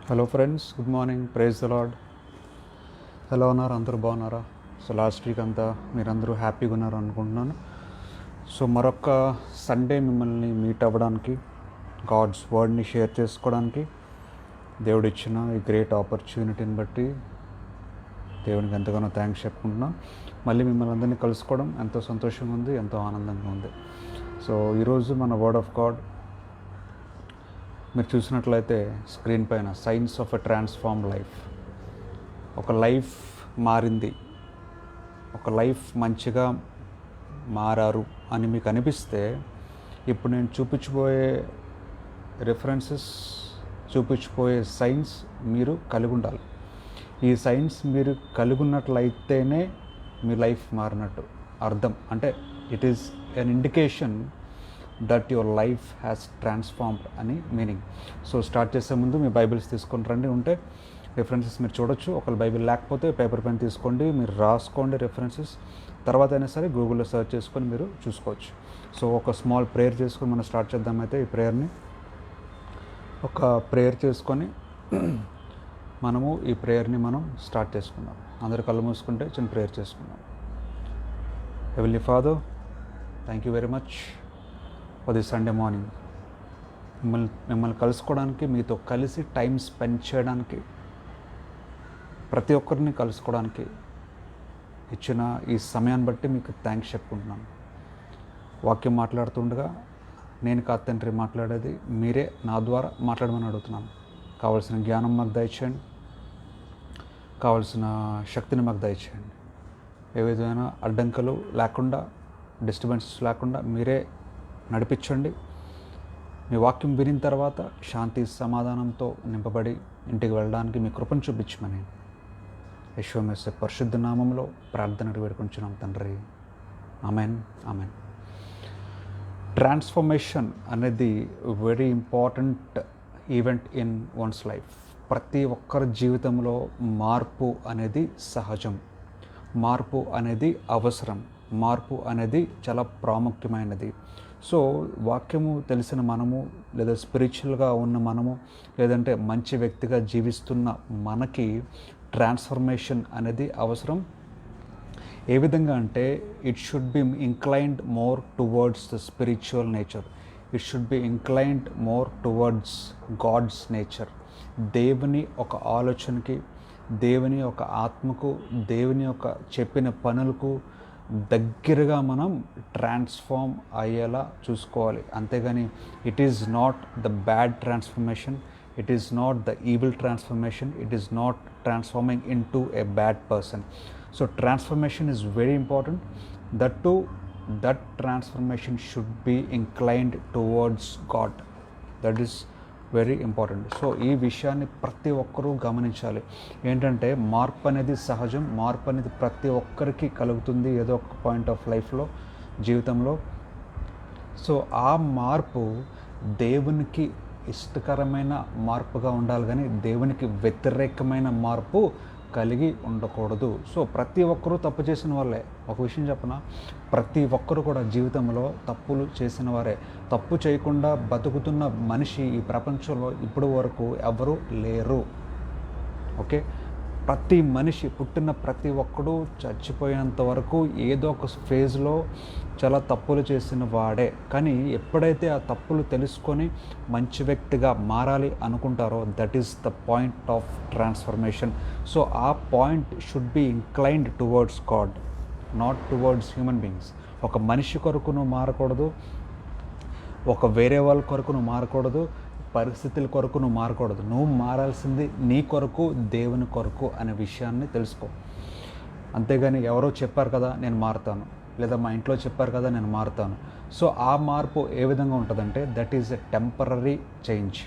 Hello friends, good morning. Praise the Lord. ఎలా ఉన్నారు? అందరూ బాగున్నారా? సో లాస్ట్ వీక్ అంతా మీరందరూ హ్యాపీగా ఉన్నారు అనుకుంటున్నాను. సో మరొక సండే మిమ్మల్ని మీట్ అవ్వడానికి, గాడ్స్ వర్డ్ని షేర్ చేసుకోవడానికి దేవుడు ఇచ్చిన ఈ గ్రేట్ ఆపర్చునిటీని బట్టి దేవునికి ఎంతగానో థ్యాంక్స్ చెప్పుకుంటున్నాను. మళ్ళీ మిమ్మల్ని అందరినీ కలుసుకోవడం ఎంతో సంతోషంగా ఉంది, ఎంతో ఆనందంగా ఉంది. సో ఈరోజు మన వర్డ్ ఆఫ్ గాడ్ మీరు చూసినట్లయితే స్క్రీన్ పైన science of a transform life. ఒక లైఫ్ మారింది, ఒక లైఫ్ మంచిగా మారారు అని మీకు అనిపిస్తే ఇప్పుడు నేను చూపించబోయే రిఫరెన్సెస్, చూపించబోయే సైన్స్ మీరు కలిగి ఉండాలి. ఈ సైన్స్ మీరు కలిగి ఉన్నట్లయితేనే మీ లైఫ్ మారినట్టు అర్థం. అంటే it is an indication that your life has transformed అని మీనింగ్. సో స్టార్ట్ చేసే ముందు మీ బైబిల్స్ తీసుకొని రండి. ఉంటే రిఫరెన్సెస్ మీరు చూడొచ్చు. ఒకవేళ బైబిల్ లేకపోతే పేపర్ పెన్ తీసుకోండి, మీరు రాసుకోండి రిఫరెన్సెస్. తర్వాత అయినా సరే గూగుల్లో సెర్చ్ చేసుకొని మీరు చూసుకోవచ్చు. సో ఒక స్మాల్ ప్రేయర్ చేసుకొని మనం స్టార్ట్ చేద్దామైతే ఈ ప్రేయర్ని. ఒక ప్రేయర్ చేసుకొని మనము ఈ ప్రేయర్ని మనం స్టార్ట్ చేసుకుందాం. అందరు కళ్ళు మూసుకుంటే చిన్న ప్రేయర్ చేసుకుందాం. Heavenly father, thank you very much for this Sunday morning. మిమ్మల్ని కలుసుకోవడానికి, మీతో కలిసి టైం స్పెండ్ చేయడానికి, ప్రతి ఒక్కరిని కలుసుకోవడానికి ఇచ్చిన ఈ సమయాన్ని బట్టి మీకు థ్యాంక్స్ చెప్పుకుంటున్నాను. వాక్యం మాట్లాడుతుండగా నేను కాదు తండ్రి మాట్లాడేది, మీరే నా ద్వారా మాట్లాడమని అడుగుతున్నాను. కావాల్సిన జ్ఞానం మాకు దయచేయండి, కావాల్సిన శక్తిని మాకు దయచేయండి. ఏ విధమైన అడ్డంకులు లేకుండా, డిస్టర్బెన్సెస్ లేకుండా మీరే నడిపించండి. మీ వాక్యం వినిన తర్వాత శాంతి సమాధానంతో నింపబడి ఇంటికి వెళ్ళడానికి మీ కృపను చూపించమని యేసుక్రీస్తు పరిశుద్ధ నామంలో ప్రార్థన వేడుకొంచున్నాం తండ్రి. Amen, amen. ట్రాన్స్ఫర్మేషన్ అనేది very important event in one's life. ప్రతి ఒక్కరి జీవితంలో మార్పు అనేది సహజం, మార్పు అనేది అవసరం, మార్పు అనేది చాలా ప్రాముఖ్యమైనది. సో వాక్యము తెలిసిన మనము, లేదా స్పిరిచువల్గా ఉన్న మనము, లేదంటే మంచి వ్యక్తిగా జీవిస్తున్న మనకి ట్రాన్స్ఫర్మేషన్ అనేది అవసరం. ఏ విధంగా అంటే it should be inclined more towards the spiritual nature. It should be inclined more towards God's nature. దేవుని ఒక ఆలోచనకి, దేవుని ఒక ఆత్మకు, దేవుని యొక్క చెప్పిన పనులకు దగ్గరగా మనం ట్రాన్స్ఫార్మ్ అయ్యేలా చూసుకోవాలి. అంతేగాని it is not the bad transformation, it is not the evil transformation, it is not transforming into a bad person. So transformation is very important. That transformation should be inclined towards God. That is very important. So ఈ విషయాన్ని ప్రతి ఒక్కరూ గమనించాలి. ఏంటంటే మార్పు అనేది సహజం, మార్పు అనేది ప్రతి ఒక్కరికి కలుగుతుంది ఏదో ఒక పాయింట్ ఆఫ్ లైఫ్లో, జీవితంలో. సో ఆ మార్పు దేవునికి ఇష్టకరమైన మార్పుగా ఉండాలి, కానీ దేవునికి వ్యతిరేకమైన మార్పు కలిగి ఉండకూడదు. సో ప్రతి ఒక్కరూ తప్పు చేసిన వాళ్ళే. ఒక విషయం చెప్పనా, ప్రతి ఒక్కరు కూడా జీవితంలో తప్పులు చేసిన వారే. తప్పు చేయకుండా బతుకుతున్న మనిషి ఈ ప్రపంచంలో ఇప్పుడు వరకు ఎవరు లేరు. ఓకే, ప్రతి మనిషి, పుట్టిన ప్రతి ఒక్కడు చచ్చిపోయేంత వరకు ఏదో ఒక ఫేజ్లో చాలా తప్పులు చేసిన వాడే. కానీ ఎప్పుడైతే ఆ తప్పులు తెలుసుకొని మంచి వ్యక్తిగా మారాలి అనుకుంటారో, that is the point of transformation. So ఆ point should be inclined towards God, not towards human beings. ఒక మనిషి కొరకు నువ్వు మారకూడదు, ఒక వేరే వాళ్ళ కొరకు నువ్వు మారకూడదు, పరిస్థితుల కొరకు నువ్వు మారకూడదు. నువ్వు మారాల్సింది నీ కొరకు, దేవుని కొరకు అనే విషయాన్ని తెలుసుకో. అంతేగాని ఎవరో చెప్పారు కదా నేను మారుతాను, లేదా మా ఇంట్లో చెప్పారు కదా నేను మారుతాను. సో ఆ మార్పు ఏ విధంగా ఉంటుందంటే that is a temporary change.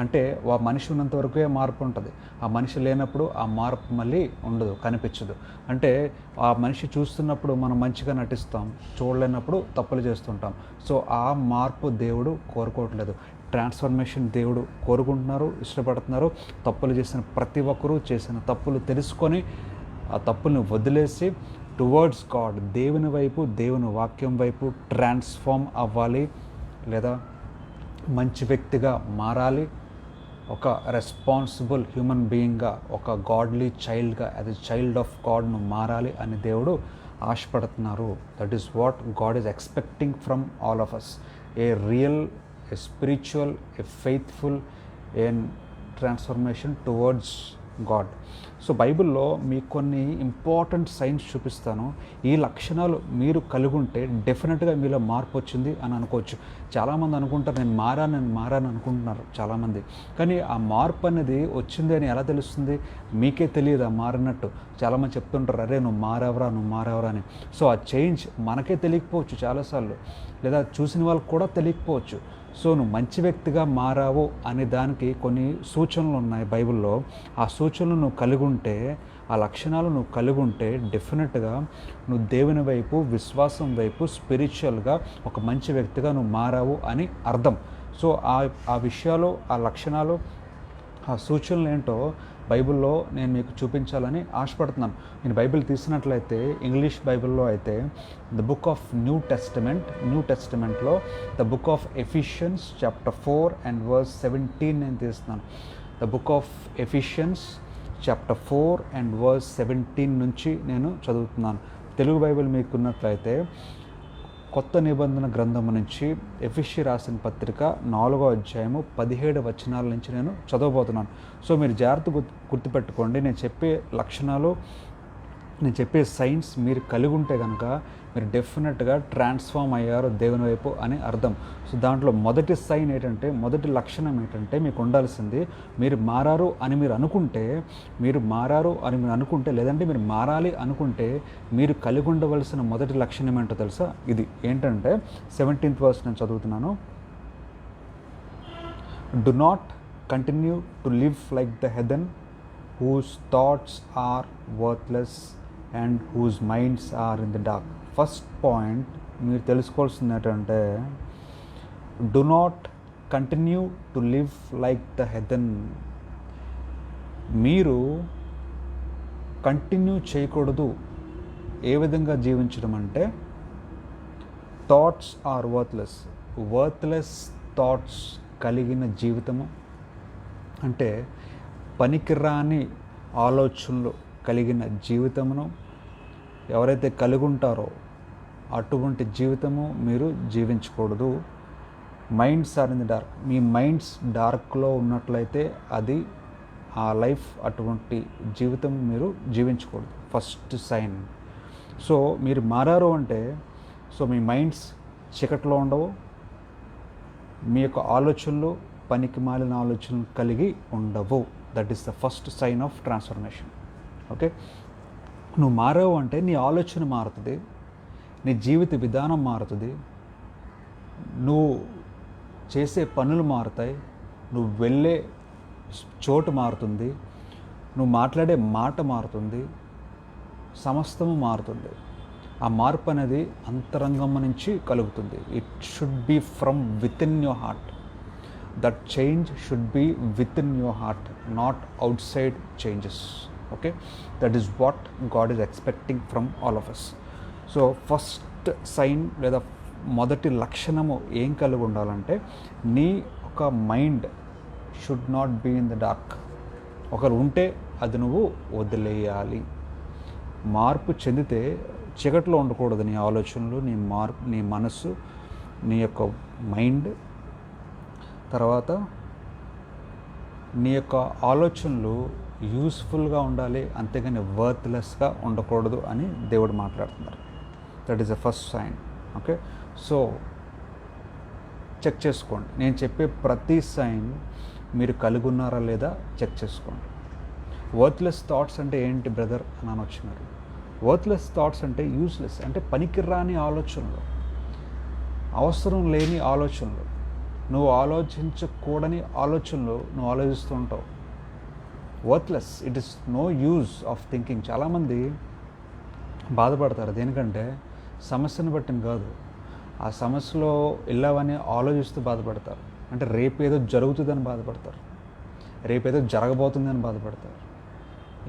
అంటే ఆ మనిషి ఉన్నంత వరకే మార్పు ఉంటుంది. ఆ మనిషి లేనప్పుడు ఆ మార్పు మళ్ళీ ఉండదు, కనిపించదు. అంటే ఆ మనిషి చూస్తున్నప్పుడు మనం మంచిగా నటిస్తాం, చూడలేనప్పుడు తప్పులు చేస్తుంటాం. సో ఆ మార్పు దేవుడు కోరుకోవట్లేదు. ట్రాన్స్ఫర్మేషన్ దేవుడు కోరుకుంటున్నారు, ఇష్టపడుతున్నారు. తప్పులు చేసిన ప్రతి ఒక్కరూ చేసిన తప్పులు తెలుసుకొని ఆ తప్పుల్ని వదిలేసి టువర్డ్స్ గాడ్, దేవుని వైపు, దేవుని వాక్యం వైపు ట్రాన్స్ఫార్మ్ అవ్వాలి, లేదా మంచి వ్యక్తిగా మారాలి. ఒక రెస్పాన్సిబుల్ హ్యూమన్ బీయింగ్గా, ఒక గాడ్లీ చైల్డ్గా, యాజ్ ఎ చైల్డ్ ఆఫ్ గాడ్ను మారాలి అని దేవుడు ఆశపడుతున్నారు. That is what God is expecting from all of us. A real, a spiritual, a faithful, a transformation towards God. So బైబిల్లో మీకు కొన్ని ఇంపార్టెంట్ సైన్స్ చూపిస్తాను. ఈ లక్షణాలు మీరు కలిగి ఉంటే డెఫినెట్గా మీలో మార్పు వచ్చింది అని అనుకోవచ్చు. చాలామంది అనుకుంటారు నేను మారాను అనుకుంటున్నారు చాలామంది. కానీ ఆ మార్పు అనేది వచ్చింది అని ఎలా తెలుస్తుంది? మీకే తెలియదు ఆ మారినట్టు. చాలామంది చెప్తుంటారు, అరే నువ్వు మారావరా అని. సో ఆ చేంజ్ మనకే తెలియకపోవచ్చు చాలాసార్లు, లేదా చూసిన వాళ్ళకి కూడా తెలియకపోవచ్చు. సో నువ్వు మంచి వ్యక్తిగా మారావు అనే దానికి కొన్ని సూచనలు ఉన్నాయి బైబిల్లో. ఆ సూచనలు నువ్వు కలిగి ఉంటే, ఆ లక్షణాలు నువ్వు కలిగి ఉంటే డెఫినెట్గా నువ్వు దేవుని వైపు, విశ్వాసం వైపు, స్పిరిచువల్గా ఒక మంచి వ్యక్తిగా నువ్వు మారావు అని అర్థం. సో ఆ విషయాలు, ఆ లక్షణాలు, ఆ సూచనలు ఏంటో బైబిల్లో నేను మీకు చూపించాలని ఆశపడుతున్నాను. నేను బైబిల్ తీసినట్లయితే ఇంగ్లీష్ బైబిల్లో అయితే ద బుక్ ఆఫ్ న్యూ టెస్టిమెంట్లో the book of Ephesians chapter 4 and verse 17 నేను తీస్తున్నాను. The book of Ephesians chapter 4 and verse 17 నుంచి నేను చదువుతున్నాను. తెలుగు బైబిల్ మీకున్నట్లయితే కొత్త నిబంధన గ్రంథము నుంచి ఎఫెసీ రాసిన పత్రిక 4వ అధ్యాయము 17 వచనాల నుంచి నేను చదవబోతున్నాను. సో మీరు జాగ్రత్తగా గుర్తుపెట్టుకోండి. నేను చెప్పే లక్షణాలు, నేను చెప్పే సైన్స్ మీరు కలిగి ఉంటే కనుక మీరు డెఫినెట్గా ట్రాన్స్ఫార్మ్ అయ్యారు దేవుని వైపు అని అర్థం. సో దాంట్లో మొదటి సైన్ ఏంటంటే, మొదటి లక్షణం ఏంటంటే, మీకు ఉండాల్సింది మీరు మారారు అని మీరు అనుకుంటే, లేదంటే మీరు మారాలి అనుకుంటే మీరు కలిగి ఉండవలసిన మొదటి లక్షణం ఏంటో తెలుసా? ఇది ఏంటంటే 17th verse నేను చదువుతున్నాను. Do not continue to live like the heathen whose thoughts are worthless and whose minds are in the dark. First point మీరు తెలుసుకోవాల్సింది ఏంటంటే, do not continue to live like the heathen. మీరు continue చేయకూడదు. ఏ విధంగా జీవించడం అంటే, థాట్స్ ఆర్ వర్త్లెస్ థాట్స్ కలిగిన జీవితము అంటే పనికిరాని ఆలోచనలు కలిగిన జీవితమును ఎవరైతే కలిగి ఉంటారో అటువంటి జీవితము మీరు జీవించకూడదు. Minds are in the dark. మీ మైండ్స్ డార్క్లో ఉన్నట్లయితే అది ఆ లైఫ్, అటువంటి జీవితం మీరు జీవించకూడదు. First sign. సో మీరు మారారు అంటే, సో మీ మైండ్స్ చీకట్లో ఉండవు, మీ యొక్క ఆలోచనలు పనికి మాలిన ఆలోచనలు కలిగి ఉండవు. That is the first sign of transformation. Okay, నువ్వు మారావు అంటే నీ ఆలోచన మారుతుంది, నీ జీవిత విధానం మారుతుంది, నువ్వు చేసే పనులు మారుతాయి, నువ్వు వెళ్ళే చోటు మారుతుంది, నువ్వు మాట్లాడే మాట మారుతుంది, సమస్తము మారుతుంది. ఆ మార్పు అనేది అంతరంగం నుంచి కలుగుతుంది. It should be from within your heart. That change should be within your heart, not outside changes. Okay, that is what God is expecting from all of us. So first sign లేదా మొదటి లక్షణము ఏం కలిగి ఉండాలంటే, నీ ఒక mind should not be in the dark. ఒకరు ఉంటే అది నువ్వు వదిలేయాలి. మార్పు చెందితే చీకట్లో ఉండకూడదు నీ ఆలోచనలు, నీ మనస్సు, నీ యొక్క మైండ్. తర్వాత నీ యొక్క ఆలోచనలు యూస్ఫుల్గా ఉండాలి, అంతేగాని వర్త్లెస్గా ఉండకూడదు అని దేవుడు మాట్లాడుతున్నారు. That is the first sign. Okay, so check చేసుకోండి. నేను చెప్పే ప్రతి సైన్ మీరు కలిగి ఉన్నారా లేదా చెక్ చేసుకోండి. వర్త్లెస్ థాట్స్ అంటే ఏంటి బ్రదర్ అని వచ్చినారు. వర్త్లెస్ థాట్స్ అంటే యూస్లెస్, అంటే పనికిరాని ఆలోచనలు, అవసరం లేని ఆలోచనలు, నువ్వు ఆలోచించకూడని ఆలోచనలు నువ్వు ఆలోచిస్తూ ఉంటావు. Worthless, it is no use of thinking. చాలామంది బాధపడతారు దేనికంటే, సమస్యను బట్టిని కాదు, ఆ సమస్యలో వెళ్ళావని ఆలోచిస్తూ బాధపడతారు. అంటే రేపేదో జరుగుతుందని బాధపడతారు, రేపేదో జరగబోతుందని బాధపడతారు,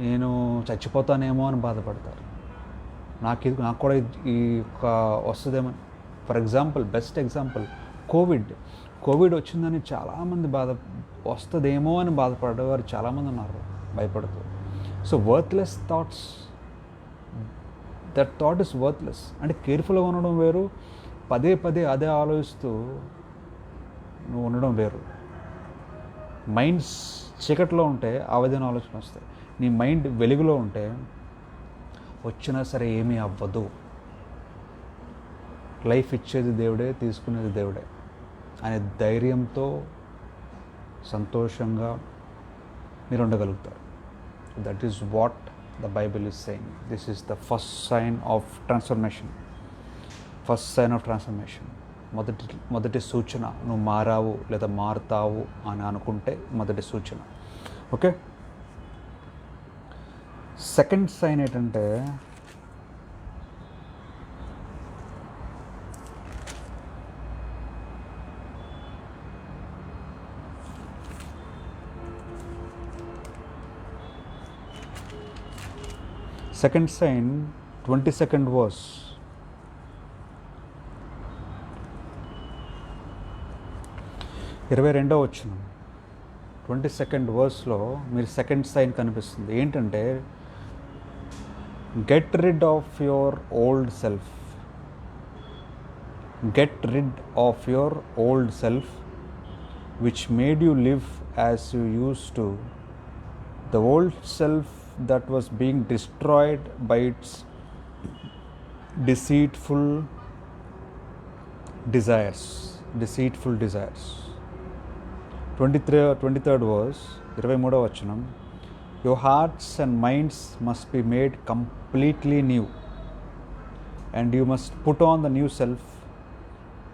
నేను చచ్చిపోతానేమో అని బాధపడతారు, నాకు కూడా ఈ యొక్క వస్తుందేమో. For example, best example Covid వచ్చిందని చాలామంది వస్తుందేమో అని బాధపడేవారు చాలామంది ఉన్నారు భయపడుతూ. So worthless thoughts, that thought is worthless. అంటే కేర్ఫుల్గా ఉండడం వేరు, పదే పదే అదే ఆలోచిస్తూ నువ్వు ఉండడం వేరు. మైండ్స్ చీకట్లో ఉంటే ఆ విధమైన ఆలోచన వస్తాయి. నీ మైండ్ వెలుగులో ఉంటే వచ్చినా సరే ఏమీ అవ్వదు, లైఫ్ ఇచ్చేది దేవుడే, తీసుకునేది దేవుడే అనే ధైర్యంతో సంతోషంగా మీరు ఉండగలుగుతారు. That is what the Bible is saying. This is the first sign of transformation. First sign of transformation, మొదటి సూచన. నువ్వు మారావు లేదా మారుతావు అని అనుకుంటే మొదటి సూచన. ఓకే, సెకండ్ సైన్ ఏంటంటే సెకండ్ సైన్ 22nd verse. 22వ వచనం 22nd verseలో మీరు సెకండ్ సైన్ కనిపిస్తుంది. ఏంటంటే get rid of your old self. Get rid of your old self which made you live as you used to. The old self that was being destroyed by its deceitful desires. 23rd verse, 23వ వచనం. Your hearts and minds must be made completely new, and you must put on the new self,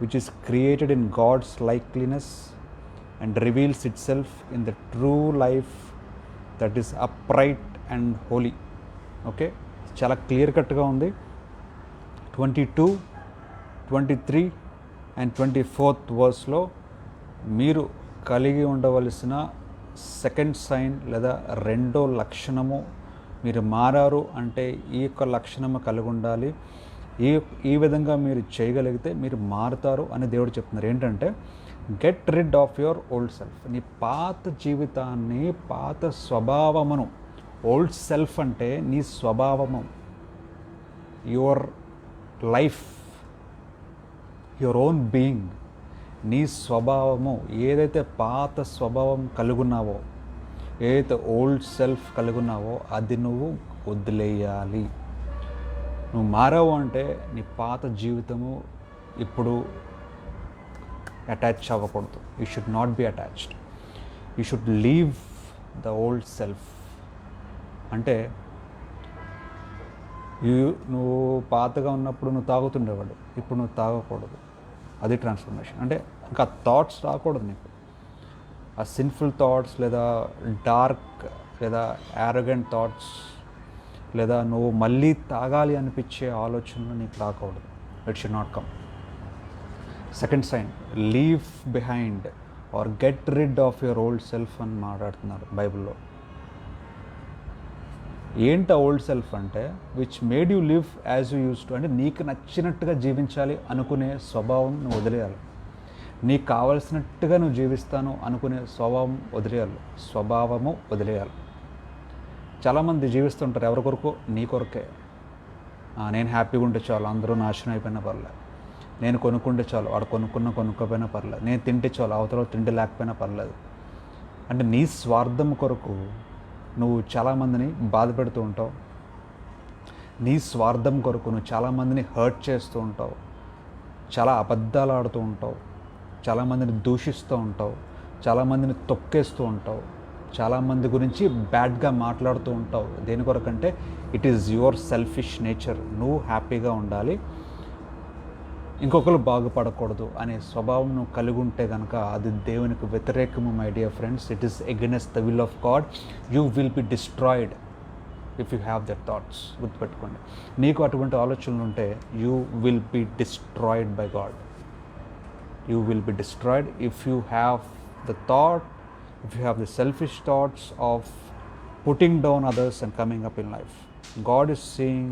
which is created in God's likeness and reveals itself in the true life that is upright and holy. Okay, చాలా clear కట్గా ఉంది. 22, 23 and 24th verseలో మీరు కలిగి ఉండవలసిన second sign లేదా రెండో లక్షణము, మీరు మారారు అంటే ఈ యొక్క లక్షణము కలిగి ఉండాలి. ఈ విధంగా మీరు చేయగలిగితే మీరు మారుతారు అని దేవుడు చెప్తున్నారు. ఏంటంటే get rid of your old self. నీ పాత జీవితాన్ని, పాత స్వభావమును. ఓల్డ్ సెల్ఫ్ అంటే నీ స్వభావము, your life, your own being. నీ స్వభావము, ఏదైతే పాత స్వభావం కలుగున్నావో, ఏదైతే ఓల్డ్ సెల్ఫ్ కలుగున్నావో అది నువ్వు వదిలేయాలి. నువ్వు మారావు అంటే నీ పాత జీవితము ఇప్పుడు అటాచ్ అవ్వకూడదు. You should not be attached. You should leave the old self. అంటే నువ్వు పాతగా ఉన్నప్పుడు నువ్వు తాగుతుండేవాడు, ఇప్పుడు నువ్వు తాగకూడదు. అది ట్రాన్స్ఫర్మేషన్. అంటే ఇంకా థాట్స్ రాకూడదు నీకు, ఆ సిన్ఫుల్ థాట్స్ లేదా డార్క్ లేదా యారోగెంట్ థాట్స్ లేదా నువ్వు మళ్ళీ తాగాలి అనిపించే ఆలోచనలు నీకు రాకూడదు. It should not come. Second sign, leave behind or get rid of your old self అని మాట్లాడుతున్నారు బైబిల్లో. ఏంటి ఓల్డ్ సెల్ఫ్ అంటే which made you live as you used to. అంటే నీకు నచ్చినట్టుగా జీవించాలి అనుకునే స్వభావం నువ్వు వదిలేయాలి. నీకు కావలసినట్టుగా నువ్వు జీవిస్తాను అనుకునే స్వభావము వదిలేయాలి. చాలామంది జీవిస్తుంటారు ఎవరి కొరకు? నీ కొరకే. నేను హ్యాపీగా ఉంటే చాలు, అందరూ నాశనం అయిపోయినా పర్లేదు. నేను కొనుక్కుంటే చాలు, వాడు కొనుక్కోపోయినా పర్లేదు. నేను తింటే చాలు, అవతల తిండి లేకపోయినా పర్లేదు. అంటే నీ స్వార్థం కొరకు నువ్వు చాలామందిని బాధ పెడుతూ ఉంటావు. నీ స్వార్థం కొరకు నువ్వు చాలామందిని హర్ట్ చేస్తూ ఉంటావు, చాలా అబద్ధాలు ఆడుతూ ఉంటావు, చాలామందిని దూషిస్తూ ఉంటావు, చాలామందిని తొక్కేస్తూ ఉంటావు, చాలామంది గురించి బ్యాడ్గా మాట్లాడుతూ ఉంటావు. దేని కొరకంటే it is your selfish nature. నువ్వు హ్యాపీగా ఉండాలి, ఇంకొకరు బాగుపడకూడదు అనే స్వభావం నువ్వు కలిగి ఉంటే కనుక అది దేవునికి వ్యతిరేకము. My dear friends, it is against the will of God. You will be destroyed if you have that thoughts. గుర్తుపెట్టుకోండి, నీకు అటువంటి ఆలోచనలు ఉంటే you will be destroyed by God. You will be destroyed if you have the thought, if you have the selfish thoughts of putting down others and coming up in life. God is saying,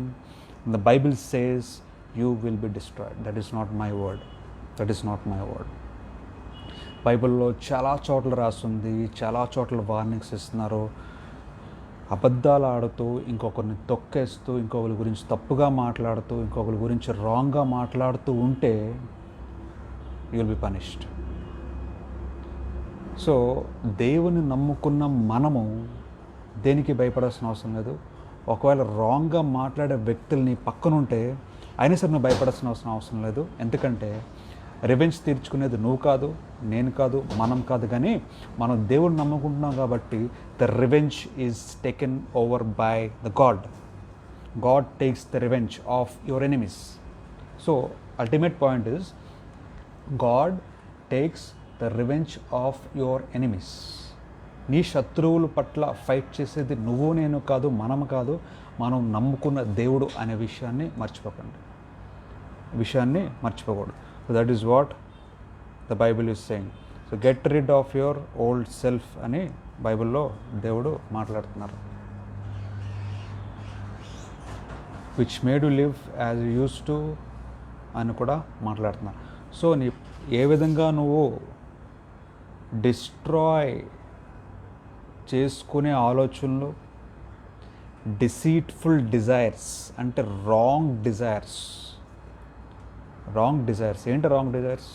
the Bible says, you will be destroyed. That is not my word. That is not my word. బైబిల్లో చాలా చోట్ల రాస్తుంది, చాలా చోట్ల warnings ఇస్తున్నారు. అబద్ధాలు ఆడుతూ, ఇంకొకరిని తొక్కేస్తూ, ఇంకొకరి గురించి తప్పుగా మాట్లాడుతూ, ఇంకొకరి గురించి రాంగ్గా మాట్లాడుతూ ఉంటే you will be punished. So దేవుని నమ్ముకున్న మనము దేనికి భయపడాల్సిన అవసరం లేదు. ఒకవేళ రాంగ్గా మాట్లాడే వ్యక్తుల్ని పక్కనుంటే అయినా సరే నువ్వు భయపడాల్సిన అవసరం లేదు. ఎందుకంటే రివెంజ్ తీర్చుకునేది నువ్వు కాదు, నేను కాదు, మనం కాదు, కానీ మనం దేవుడిని నమ్ముకుంటున్నాం కాబట్టి the revenge is taken over by the God. God takes the revenge of your enemies. So ultimate point is God takes the revenge of your enemies. నీ శత్రువుల పట్ల ఫైట్ చేసేది నువ్వు నేను కాదు, మనం కాదు, మనం నమ్ముకున్న దేవుడు అనే విషయాన్ని మర్చిపోకూడదు. So that is what the Bible is saying. So get rid of your old self అని బైబిల్లో దేవుడు మాట్లాడుతున్నారు. Which made you live as you used to అని కూడా మాట్లాడుతున్నారు. సో ఏ విధంగా నువ్వు డిస్ట్రాయ్ చేసుకునే ఆలోచనలు, డిసీట్ఫుల్ డిజైర్స్ అంటే రాంగ్ డిజైర్స్ ఏంటి? రాంగ్ డిజైర్స్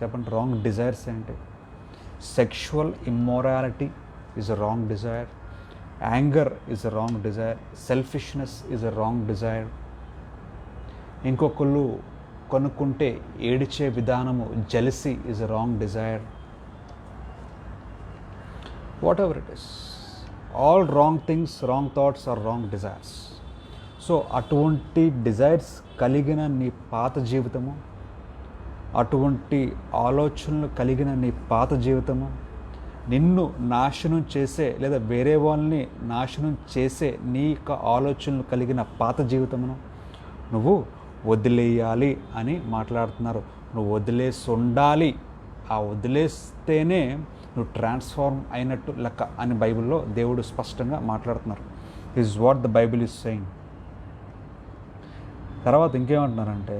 చెప్పండి. రాంగ్ డిజైర్స్ ఏంటి? Sexual immorality is a wrong desire, anger is a wrong desire, selfishness is a wrong desire, ఇంకొకళ్ళు కొనుక్కుంటే ఏడిచే విధానము jealousy is a wrong desire. whatever it is, all wrong things, wrong thoughts are wrong desires. So అటువంటి desires కలిగిన నీ పాత జీవితము, అటువంటి ఆలోచనలు కలిగిన నీ పాత జీవితము, నిన్ను నాశనం చేసే లేదా వేరే వాళ్ళని నాశనం చేసే నీ యొక్క ఆలోచనలు కలిగిన పాత జీవితమును నువ్వు వదిలేయాలి అని మాట్లాడుతున్నారు. నువ్వు వదిలేసి ఉండాలి. ఆ వదిలేస్తేనే నువ్వు ట్రాన్స్ఫార్మ్ అయినట్టు లెక్క అని బైబిల్లో దేవుడు స్పష్టంగా మాట్లాడుతున్నారు. Is what the Bible is saying. తర్వాత ఇంకేమంటున్నారంటే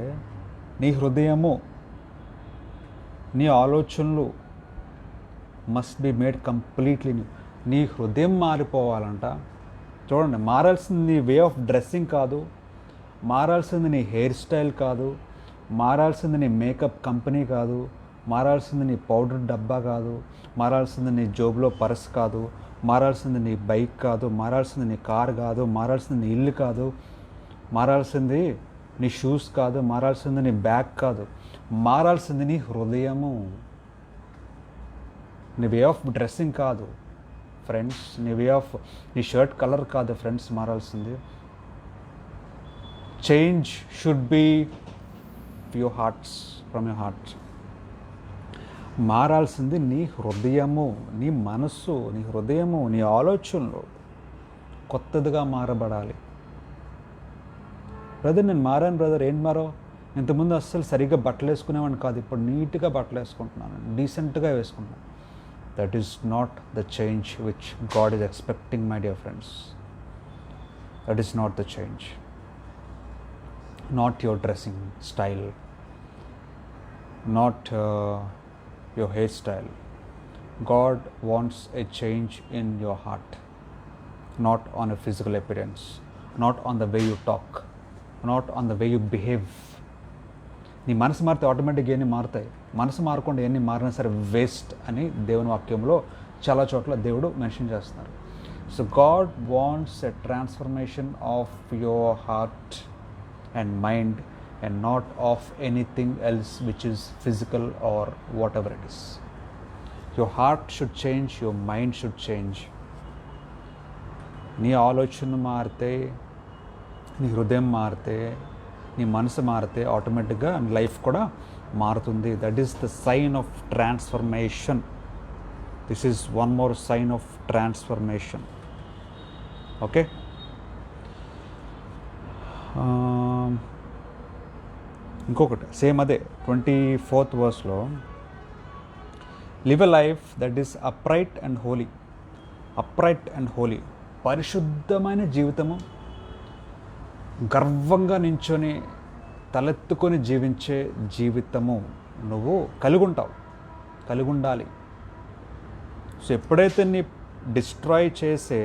నీ హృదయము, నీ ఆలోచనలు must be made completely new. నీ హృదయం మారిపోవాలంట. చూడండి, మారాల్సింది నీ వే ఆఫ్ డ్రెస్సింగ్ కాదు, మారాల్సింది నీ హెయిర్ స్టైల్ కాదు, మారాల్సింది నీ మేకప్ కంపెనీ కాదు, మారాల్సింది నీ పౌడర్ డబ్బా కాదు, మారాల్సింది నీ జోబులో పర్స్ కాదు, మారాల్సింది నీ బైక్ కాదు, మారాల్సింది నీ కార్ కాదు, మారాల్సింది నీ ఇల్లు కాదు, మారాల్సింది నీ షూస్ కాదు, మారాల్సింది నీ బ్యాగ్ కాదు, మారాల్సింది నీ హృదయము. నీ వే ఆఫ్ డ్రెస్సింగ్ కాదు ఫ్రెండ్స్, నీ షర్ట్ కలర్ కాదు ఫ్రెండ్స్ మారాల్సింది. Change should be your hearts, from your hearts. మారాల్సింది నీ హృదయము, నీ మనస్సు, నీ హృదయము, నీ ఆలోచనలు కొత్తదిగా మారబడాలి. బ్రదర్ నేను మారాను బ్రదర్. ఏంటి మారో? ఇంతకుముందు అస్సలు సరిగ్గా బట్టలు వేసుకునేవాడిని కాదు, ఇప్పుడు నీట్గా బట్టలు వేసుకుంటున్నాను, డీసెంట్గా వేసుకుంటున్నాను. That is not the change which God is expecting my dear friends. That is not the change. Not your dressing style, not your hairstyle. God wants a change in your heart, not on a physical appearance, not on the way you talk, not on the way you behave. నీ మనసు మారితే ఆటోమేటిక్గా ఎన్ని మారుతాయి. మనసు మారకుండా ఎన్ని మారినా సరే వేస్ట్ అని దేవుని వాక్యంలో చాలా చోట్ల దేవుడు మెన్షన్ చేస్తున్నారు. So God wants a transformation of your heart and mind and not of anything else which is physical or whatever it is. Your heart should change, your mind should change. నీ ఆలోచన మారితే, నీ హృదయం మారితే, నీ మనసు మారితే ఆటోమేటిక్గా లైఫ్ కూడా మారుతుంది. That is the sign of transformation. This is one more sign of transformation. Okay, ఇంకొకటి సేమ్ అదే 24th verseలో live a life that is upright and holy. Upright and holy, పరిశుద్ధమైన జీవితము, గర్వంగా నించొని తలెత్తుకొని జీవించే జీవితము నువ్వు కలిగి ఉంటావు. కలిగి ఉండాలి. సో ఎప్పుడైతే నీ డిస్ట్రాయ్ చేసే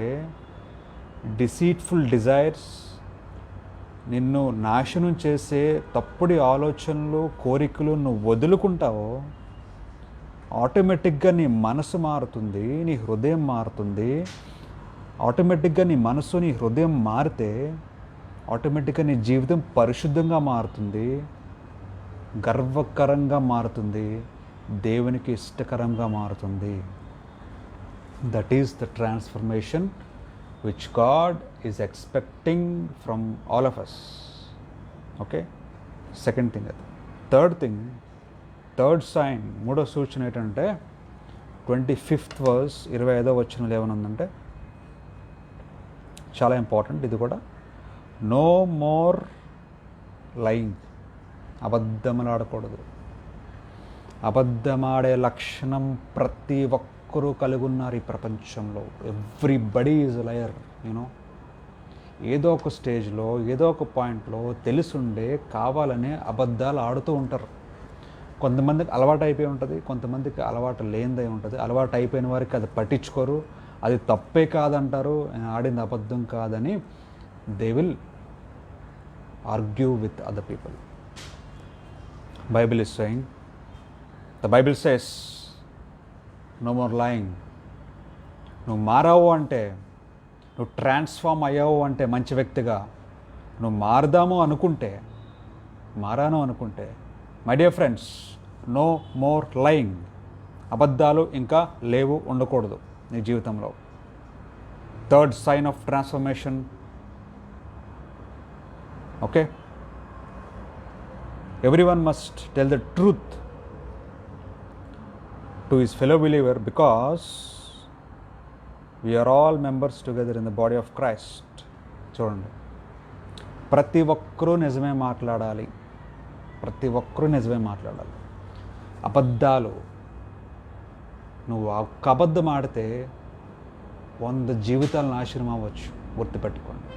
డిసీట్ఫుల్ డిజైర్స్, నిన్ను నాశనం చేసే తప్పుడు ఆలోచనలు, కోరికలు నువ్వు వదులుకుంటావో ఆటోమేటిక్గా నీ మనసు మారుతుంది, నీ హృదయం మారుతుంది. ఆటోమేటిక్గా నీ మనసు, నీ హృదయం మారితే ఆటోమేటిక్గా నీ జీవితం పరిశుద్ధంగా మారుతుంది, గర్వకరంగా మారుతుంది, దేవునికి ఇష్టకరంగా మారుతుంది. That is the transformation which God is expecting from all of us. Okay? Second thing. Third thing, third sign, మూడో సూచన ఏంటంటే 25th verse 25వ వచనంలో ఏమనుందంటే చాలా ఇంపార్టెంట్ ఇది కూడా. No more lying. అబద్ధములాడకూడదు. అబద్ధమాడే లక్షణం ప్రతి ఒక్కరూ కలిగి ఉన్నారు ఈ ప్రపంచంలో. Everybody is liar. యూనో, ఏదో ఒక స్టేజ్లో, ఏదో ఒక పాయింట్లో తెలుసుండే కావాలనే అబద్ధాలు ఆడుతూ ఉంటారు. కొంతమందికి అలవాటు అయిపోయి ఉంటుంది, కొంతమందికి అలవాటు లేనిదై ఉంటుంది. అలవాటు అయిపోయిన వారికి అది పట్టించుకోరు, అది తప్పే కాదంటారు, ఆడింది అబద్ధం కాదని they will argue with other people. Bible is saying, the Bible says no more lying. నువ్వు మారావు అంటే, నువ్వు ట్రాన్స్ఫార్మ్ అయ్యావు అంటే మంచి వ్యక్తిగా, నువ్వు మారదాము అనుకుంటే, మారాను అనుకుంటే, my dear friends, no more lying. అబద్ధాలు ఇంకా లేవు, ఉండకూడదు నీ జీవితంలో. Third sign of transformation. Okay, everyone must tell the truth to his fellow believer because we are all members together in the body of Christ. చూడండి, ప్రతి ఒక్కరూ నిజమే మాట్లాడాలి. ప్రతి ఒక్కరూ నిజమే మాట్లాడాలి. అబద్ధాలు, నువ్వు ఒక్క అబద్ధం ఆడితే 100 జీవితాలు నాశనం అవ్వచ్చు. గుర్తుపెట్టుకోండి.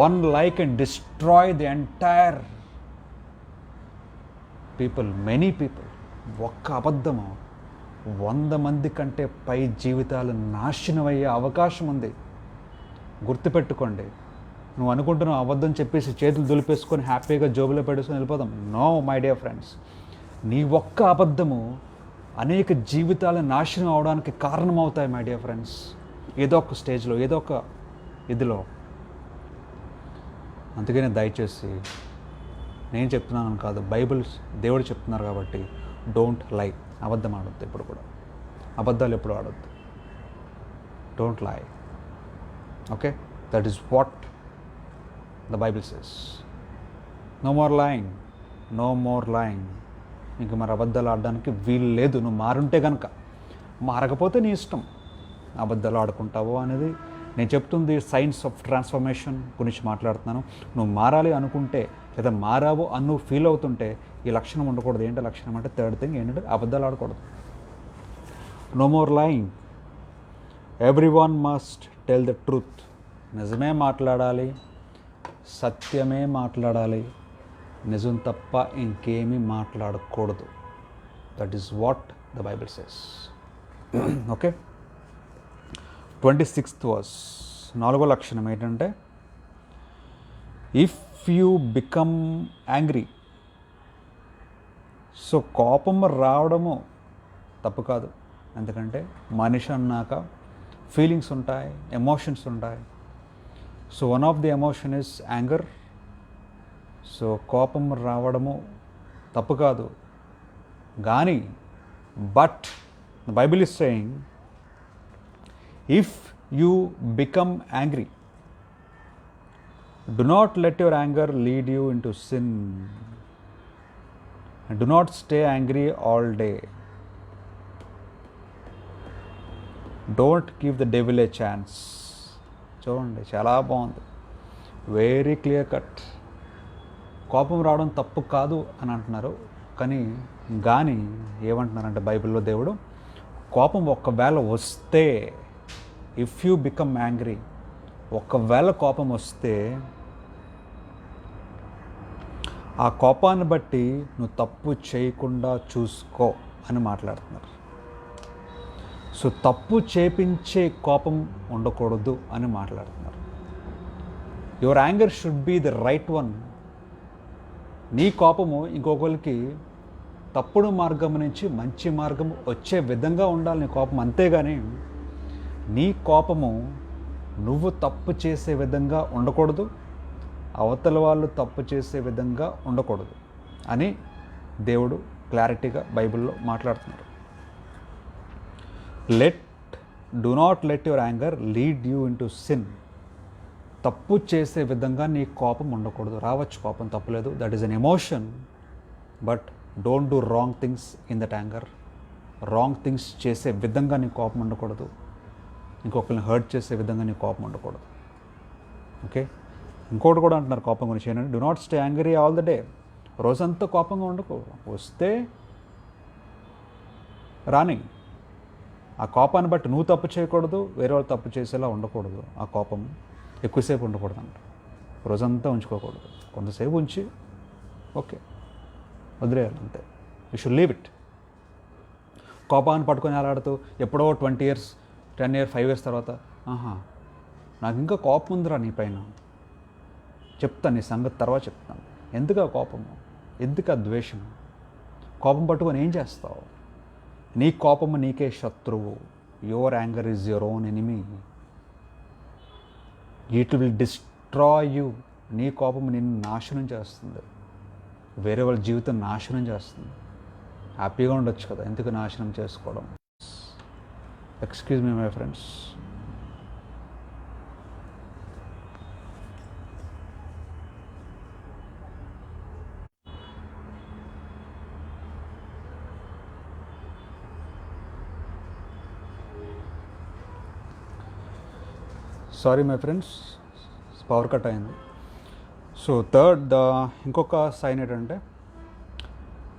1 lie can destroy the entire people, many people. ఒక్క అబద్ధము 100 మంది కంటే పై జీవితాలు నాశనం అయ్యే అవకాశం ఉంది. గుర్తుపెట్టుకోండి. నువ్వు అనుకుంటున్నావు అబద్ధం చెప్పేసి చేతులు దులిపేసుకొని హ్యాపీగా జోబులో పెట్టుకొని వెళ్ళిపోదాం. నో మై డియర్ ఫ్రెండ్స్, నీ ఒక్క అబద్ధము అనేక జీవితాలు నాశనం అవడానికి కారణమవుతాయి మై డియర్ ఫ్రెండ్స్. ఏదో ఒక స్టేజ్లో, ఏదో ఒక ఇదిలో. అందుకనే దయచేసి నేను చెప్తున్నాను కాదు, బైబిల్ దేవుడు చెప్తున్నారు కాబట్టి డోంట్ లై. అబద్ధం ఆడొద్దు ఎప్పుడు కూడా. అబద్ధాలు ఎప్పుడు ఆడొద్దు. Don't lie. Okay, that is what the Bible says. No more lying, no more lying. ఇంక మరి అబద్ధాలు ఆడడానికి వీలు లేదు. నువ్వు మారుంటే కనుక. మారకపోతే నీ ఇష్టం. అబద్ధాలు ఆడుకుంటావో అనేది నేను చెప్తుంది సైన్స్ ఆఫ్ ట్రాన్స్ఫర్మేషన్ గురించి మాట్లాడుతున్నాను. నువ్వు మారాలి అనుకుంటే, లేదా మారావు అని నువ్వు ఫీల్ అవుతుంటే ఈ లక్షణం ఉండకూడదు. ఏంటో లక్షణం అంటే థర్డ్ థింగ్ ఏంటంటే అబద్ధాలు ఆడకూడదు. No more lying. Everyone must tell the truth. నిజమే మాట్లాడాలి, సత్యమే మాట్లాడాలి, నిజం తప్ప ఇంకేమీ మాట్లాడకూడదు. That is what the Bible says. Okay, 26th verse, 4వ లక్షణం ఏంటంటే if you become angry. So కోపం రావడము తప్పు కాదు. ఎందుకంటే మనిషి అన్నాక ఫీలింగ్స్ ఉంటాయి, ఎమోషన్స్ ఉంటాయి. So one of the emotion is anger. So కోపం రావడము తప్పు కాదు. కానీ but the Bible is saying if you become angry, do not let your anger lead you into sin, and do not stay angry all day. Don't give the devil a chance. చూడండి, చాలా బాగుంది. Very clear cut. కోపం రావడం తప్పు కాదు అని అంటున్నారు. కానీ ఏమంటున్నారంటే బైబిల్లో దేవుడు, కోపం ఒక్కవేళ వస్తే, ఇఫ్ యూ బికమ్ యాంగ్రీ, ఒకవేళ కోపం వస్తే ఆ కోపాన్ని బట్టి నువ్వు తప్పు చేయకుండా చూసుకో అని మాట్లాడుతున్నారు. సో తప్పు చేపించే కోపం ఉండకూడదు అని మాట్లాడుతున్నారు. Your anger should be the right one. నీ కోపము ఇంకొకరికి తప్పుడు మార్గం నుంచి మంచి మార్గం వచ్చే విధంగా ఉండాలి నీ కోపం. అంతేగాని నీ కోపము నువ్వు తప్పు చేసే విధంగా ఉండకూడదు, అవతల వాళ్ళు తప్పు చేసే విధంగా ఉండకూడదు అని దేవుడు క్లారిటీగా బైబిల్లో మాట్లాడుతున్నారు. Do not let your anger lead you into sin. తప్పు చేసే విధంగా నీ కోపం ఉండకూడదు. రావచ్చు కోపం, తప్పులేదు, that is an emotion, but don't do wrong things in that anger. Wrong things చేసే విధంగా నీ కోపం ఉండకూడదు, ఇంకొకరిని హర్ట్ చేసే విధంగా నీ కోపం ఉండకూడదు. ఓకే, ఇంకోటి కూడా అంటున్నారు కోపం గురించి ఏంటంటే, do not stay angry all the day. రోజంతా కోపంగా ఉండకూడదు. వస్తే రాని, ఆ కోపాన్ని బట్టి నువ్వు తప్పు చేయకూడదు, వేరే వాళ్ళు తప్పు చేసేలా ఉండకూడదు. ఆ కోపం ఎక్కువసేపు ఉండకూడదు అంట, రోజంతా ఉంచుకోకూడదు. కొంతసేపు ఉంచి ఓకే వదిలేయాలి, అంతే. You should leave it. కోపాన్ని పట్టుకొని అలాడుతూ ఎప్పుడో 20 years 10 years 5 years తర్వాత నాకు ఇంకా కోపం ఉందిరా నీ పైన, చెప్తాను నీ సంగతి తర్వాత చెప్తాను. ఎందుకు ఆ కోపము, ఎందుకు ఆ ద్వేషము? కోపం పట్టుకొని ఏం చేస్తావు? నీ కోపము నీకే శత్రువు. Your anger is your own enemy. It will destroy you. నీ కోపము నిన్ను నాశనం చేస్తుంది, వేరే వాళ్ళ జీవితం నాశనం చేస్తుంది. హ్యాపీగా ఉండొచ్చు కదా, ఎందుకు నాశనం చేసుకోవడం? Excuse me my friends. Sorry my friends, power cut అయింది. సో ఇంకొక సైన్ ఏంటంటే,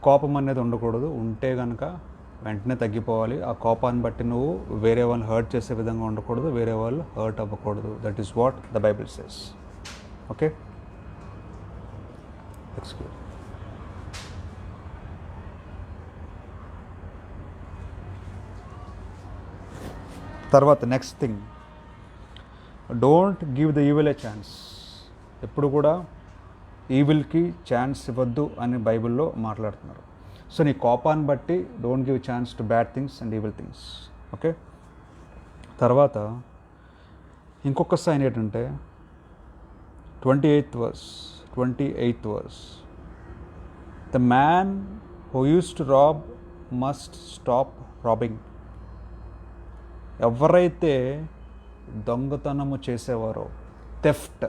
కోపం అనేది ఉండకూడదు. ఉంటే కనుక వెంటనే తగ్గిపోవాలి. ఆ కోపాన్ని బట్టి నువ్వు వేరే వాళ్ళని హర్ట్ చేసే విధంగా ఉండకూడదు, వేరే వాళ్ళు హర్ట్ అవ్వకూడదు. That is what the Bible says. Okay, excuse. తర్వాత next thing, don't give the evil a chance. ఎప్పుడు కూడా ఈవిల్కి ఛాన్స్ ఇవ్వద్దు అని బైబిల్లో మాట్లాడుతున్నారు. సో నీ కోపాన్ని బట్టి don't give chance to bad things and evil things. Okay, తర్వాత ఇంకొక సైన్ ఏంటంటే 28th verse, the man who used to rob must stop robbing. ఎవరైతే దొంగతనము చేసేవారో, థెఫ్ట్,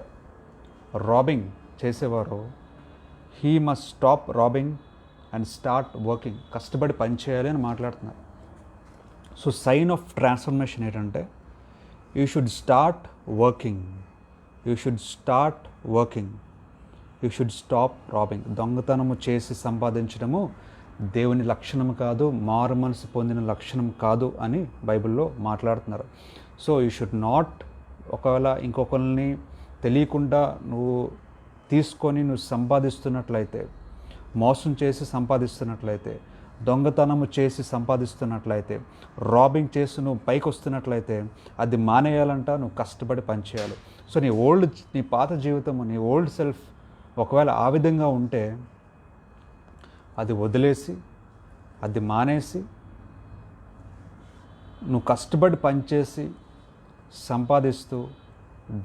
రాబింగ్ చేసేవారో, he must stop robbing and start working. కష్టపడి పని చేయాలి అని మాట్లాడుతున్నారు. సో సైన్ ఆఫ్ ట్రాన్స్ఫర్మేషన్ ఏంటంటే, you should start working, you should start working, you should stop robbing. దొంగతనము చేసి సంపాదించడము దేవుని లక్షణం కాదు, మారు మనసు పొందిన లక్షణం కాదు అని బైబిల్లో మాట్లాడుతున్నారు. సో యూ షుడ్ నాట్, ఒకవేళ ఇంకొకరిని తెలియకుండా నువ్వు తీసుకొని నువ్వు సంపాదిస్తున్నట్లయితే, మోసం చేసి సంపాదిస్తున్నట్లయితే, దొంగతనము చేసి సంపాదిస్తున్నట్లయితే, రాబింగ్ చేసి నువ్వు పైకి వస్తున్నట్లయితే, అది మానేయాలంట. నువ్వు కష్టపడి పనిచేయాలి. సో నీ పాత జీవితము, నీ ఓల్డ్ సెల్ఫ్ ఒకవేళ ఆ విధంగా ఉంటే అది వదిలేసి, అది మానేసి, నువ్వు కష్టపడి పనిచేసి సంపాదిస్తూ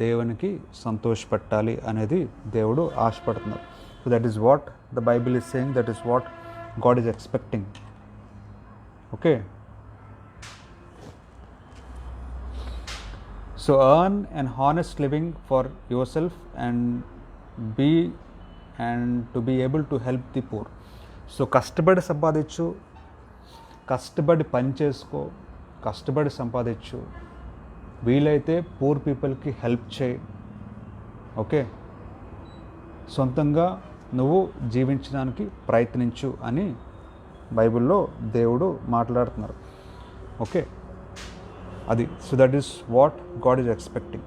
దేవునికి సంతోషపెట్టాలి అనేది దేవుడు ఆశపడుతున్నారు. So that is what the Bible is saying, that is what God is expecting. Okay, so earn and honest living for your self and to be able to help the poor. So కష్టపడి సంపాదించు, కష్టపడి పని చేసుకో, కష్టపడి సంపాదించు, వీలైతే poor పీపుల్కి help చేయి. ఓకే, సొంతంగా నువ్వు జీవించడానికి ప్రయత్నించు అని బైబిల్లో దేవుడు మాట్లాడుతున్నారు. ఓకే, అది. So that is what God is expecting.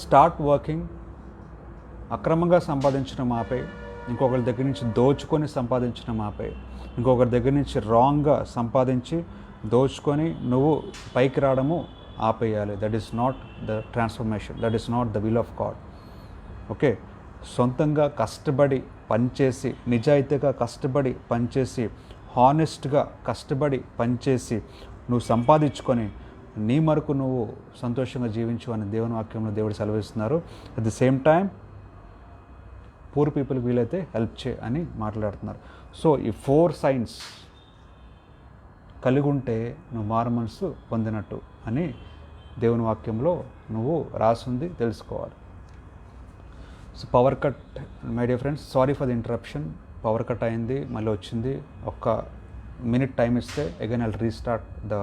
Start working. అక్రమంగా సంపాదించడం ఆపై, ఇంకొకరి దగ్గర నుంచి దోచుకొని సంపాదించడం ఆపై, ఇంకొకరి దగ్గర నుంచి రాంగ్గా సంపాదించి దోచుకొని నువ్వు పైకి రావడము ఆపేయాలి. That is not the transformation, that is not the will of God. Okay, సొంతంగా కష్టపడి పనిచేసి, నిజాయితీగా కష్టపడి పనిచేసి, హానెస్ట్గా కష్టపడి పనిచేసి నువ్వు సంపాదించుకొని నీ మరకు నువ్వు సంతోషంగా జీవించు అని దేవుని వాక్యంలో దేవుడు సెలవిస్తున్నారు. At the same time poor పీపుల్కి వీలైతే హెల్ప్ చే అని మాట్లాడుతున్నారు. సో ఈ 4 సైన్స్ కలిగి ఉంటే నువ్వు మారు మనసు పొందినట్టు అని దేవుని వాక్యంలో నువ్వు రాసుంది తెలుసుకోవాలి. So power cut my dear friends, sorry for the interruption. Power cut అయింది, మళ్ళీ వచ్చింది. ఒక్క మినిట్ టైం ఇస్తే again I will restart the